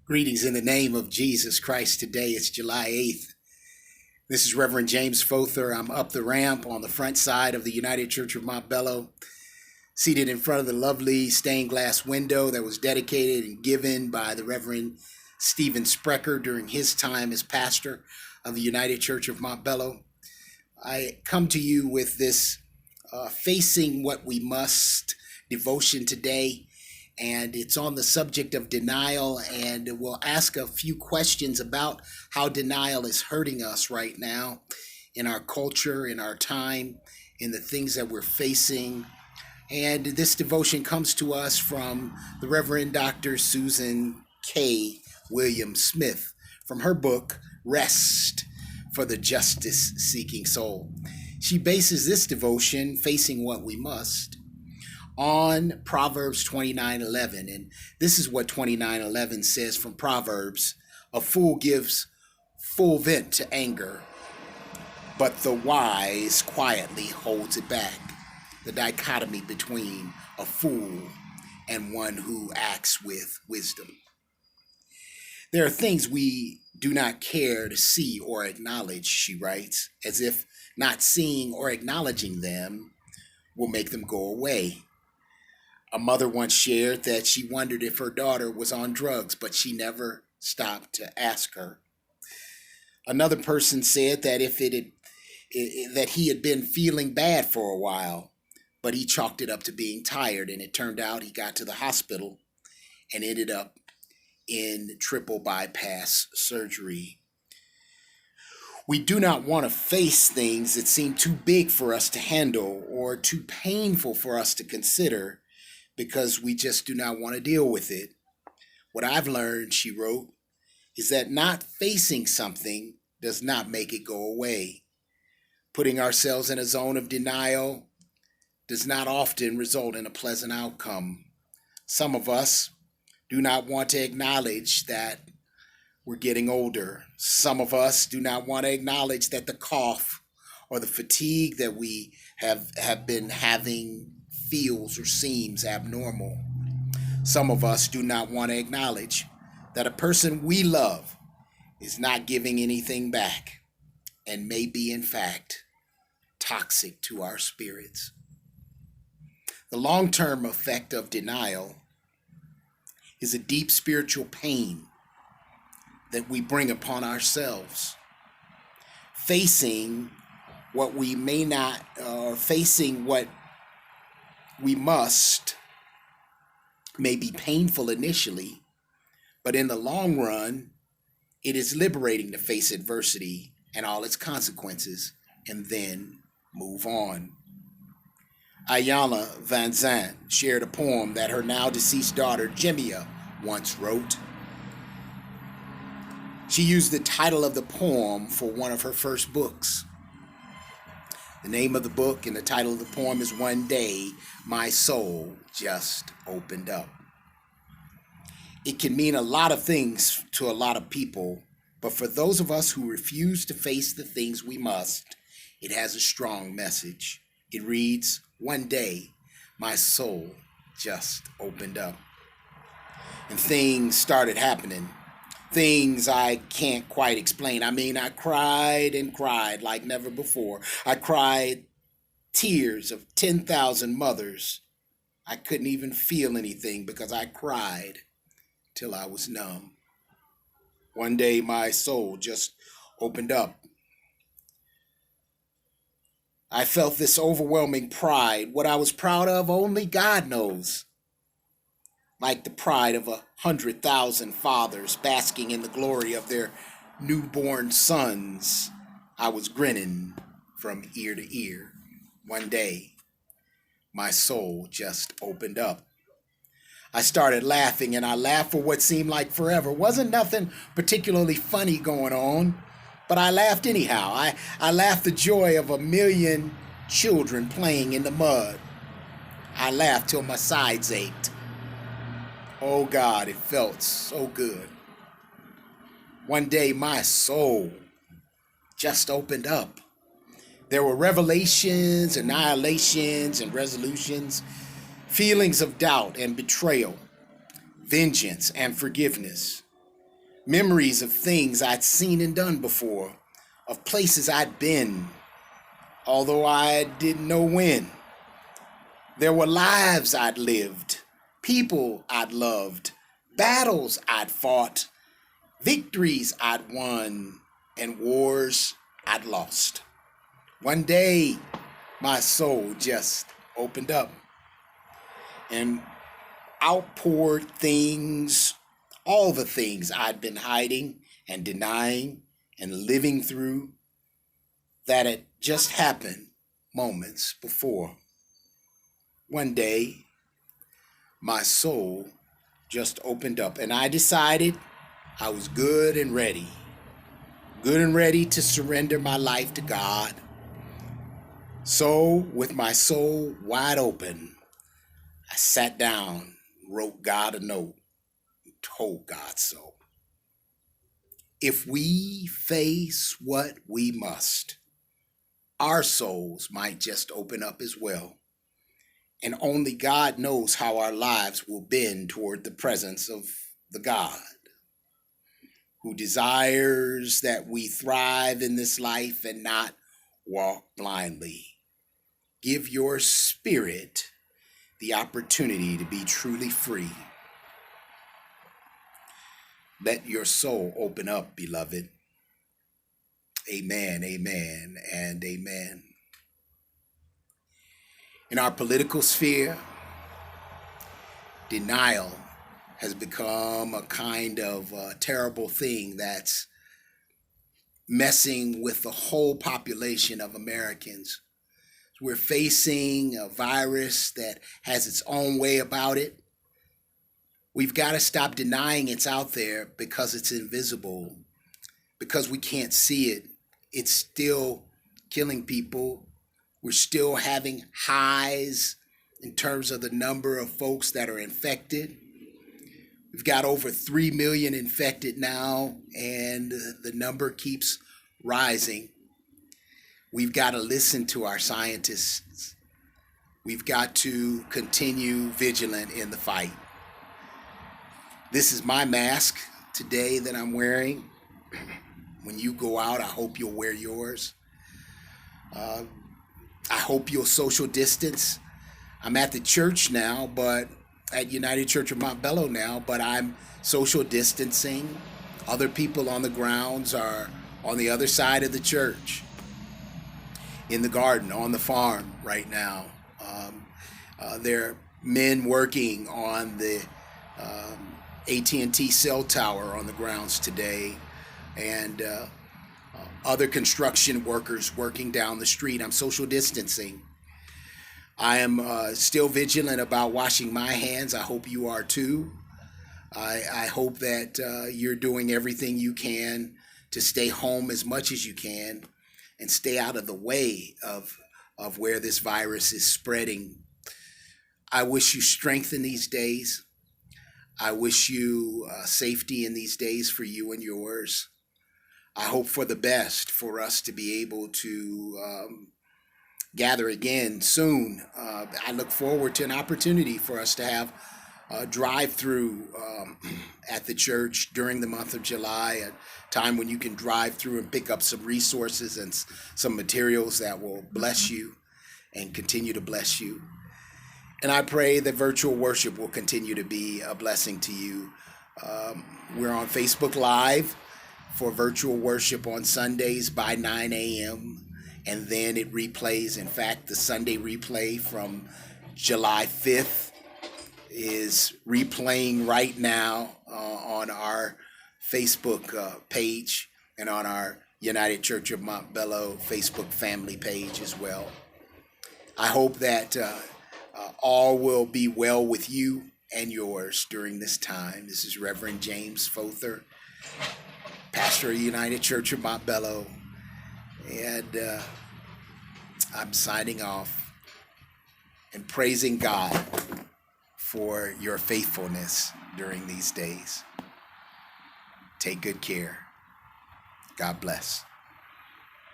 Greetings in the name of Jesus Christ. Today it's July 8th. This is Reverend James Fother. I'm up the ramp on the front side of the United Church of Montbello, seated in front of the lovely stained glass window that was dedicated and given by the Reverend Stephen Sprecher during his time as pastor of the United Church of Montbello. I come to you with this Facing What We Must devotion today. And it's on the subject of denial, and we'll ask a few questions about how denial is hurting us right now in our culture, in our time, in the things that we're facing. And this devotion comes to us from the Reverend Dr. Susan K. Williams Smith from her book, Rest for the Justice-Seeking Soul. She bases this devotion, Facing What We Must, on Proverbs 29:11. And this is what 29:11 says from Proverbs. A fool gives full vent to anger, but the wise quietly holds it back. The dichotomy between a fool and one who acts with wisdom. There are things we do not care to see or acknowledge, she writes, as if not seeing or acknowledging them will make them go away. A mother once shared that she wondered if her daughter was on drugs, but she never stopped to ask her. Another person said that that he had been feeling bad for a while, but he chalked it up to being tired, and it turned out he got to the hospital and ended up in triple bypass surgery. We do not want to face things that seem too big for us to handle or too painful for us to consider, because we just do not want to deal with it. What I've learned, she wrote, is that not facing something does not make it go away. Putting ourselves in a zone of denial does not often result in a pleasant outcome. Some of us do not want to acknowledge that we're getting older. Some of us do not want to acknowledge that the cough or the fatigue that we have been having feels or seems abnormal. Some of us do not want to acknowledge that a person we love is not giving anything back and may be, in fact, toxic to our spirits. The long-term effect of denial is a deep spiritual pain that we bring upon ourselves. Facing what we may not, or facing what we must, may be painful initially, but in the long run, it is liberating to face adversity and all its consequences and then move on. Iyanla Vanzant shared a poem that her now deceased daughter, Jemia, once wrote. She used the title of the poem for one of her first books. The name of the book and the title of the poem is One Day My Soul Just Opened Up. It can mean a lot of things to a lot of people, but for those of us who refuse to face the things we must, it has a strong message. It reads, one day my soul just opened up. And things started happening. Things I can't quite explain. I cried and cried like never before. I cried tears of 10,000 mothers. I couldn't even feel anything because I cried till I was numb. One day my soul just opened up. I felt this overwhelming pride. What I was proud of, only God knows. Like the pride of 100,000 fathers basking in the glory of their newborn sons, I was grinning from ear to ear. One day, my soul just opened up. I started laughing, and I laughed for what seemed like forever. Wasn't nothing particularly funny going on, but I laughed anyhow. I laughed the joy of 1 million children playing in the mud. I laughed till my sides ached. Oh God, it felt so good. One day my soul just opened up. There were revelations, annihilations, and resolutions, feelings of doubt and betrayal, vengeance and forgiveness. Memories of things I'd seen and done before, of places I'd been, although I didn't know when. There were lives I'd lived, people I'd loved, battles I'd fought, victories I'd won, and wars I'd lost. One day, my soul just opened up and outpoured things, all the things I'd been hiding and denying and living through that had just happened moments before. One day, my soul just opened up and I decided I was good and ready to surrender my life to God. So, with my soul wide open, I sat down, wrote God a note, and told God so. If we face what we must, our souls might just open up as well. And only God knows how our lives will bend toward the presence of the God who desires that we thrive in this life and not walk blindly. Give your spirit the opportunity to be truly free. Let your soul open up, beloved. Amen, amen, and amen. In our political sphere, denial has become a kind of terrible thing that's messing with the whole population of Americans. We're facing a virus that has its own way about it. We've got to stop denying it's out there because it's invisible, because we can't see it. It's still killing people. We're still having highs in terms of the number of folks that are infected. We've got over 3 million infected now, and the number keeps rising. We've got to listen to our scientists. We've got to continue vigilant in the fight. This is my mask today that I'm wearing. When you go out, I hope you'll wear yours. I hope you'll social distance. I'm at the church now, but at United Church of Montbello now, but I'm social distancing. Other people on the grounds are on the other side of the church, in the garden, on the farm right now. There are men working on the AT&T cell tower on the grounds today, and other construction workers working down the street. I'm social distancing. I am still vigilant about washing my hands. I hope you are too. I hope that you're doing everything you can to stay home as much as you can and stay out of the way of where this virus is spreading. I wish you strength in these days. I wish you safety in these days for you and yours. I hope for the best for us to be able to gather again soon. I look forward to an opportunity for us to have a drive-through at the church during the month of July, a time when you can drive through and pick up some resources and some materials that will bless you and continue to bless you. And I pray that virtual worship will continue to be a blessing to you. We're on Facebook Live for virtual worship on Sundays by 9 a.m. And then it replays. In fact, the Sunday replay from July 5th is replaying right now on our Facebook page and on our United Church of Montbello Facebook family page as well. I hope that all will be well with you and yours during this time. This is Reverend James Fother, pastor of United Church of Montbello, and I'm signing off and praising God for your faithfulness during these days. Take good care. God bless.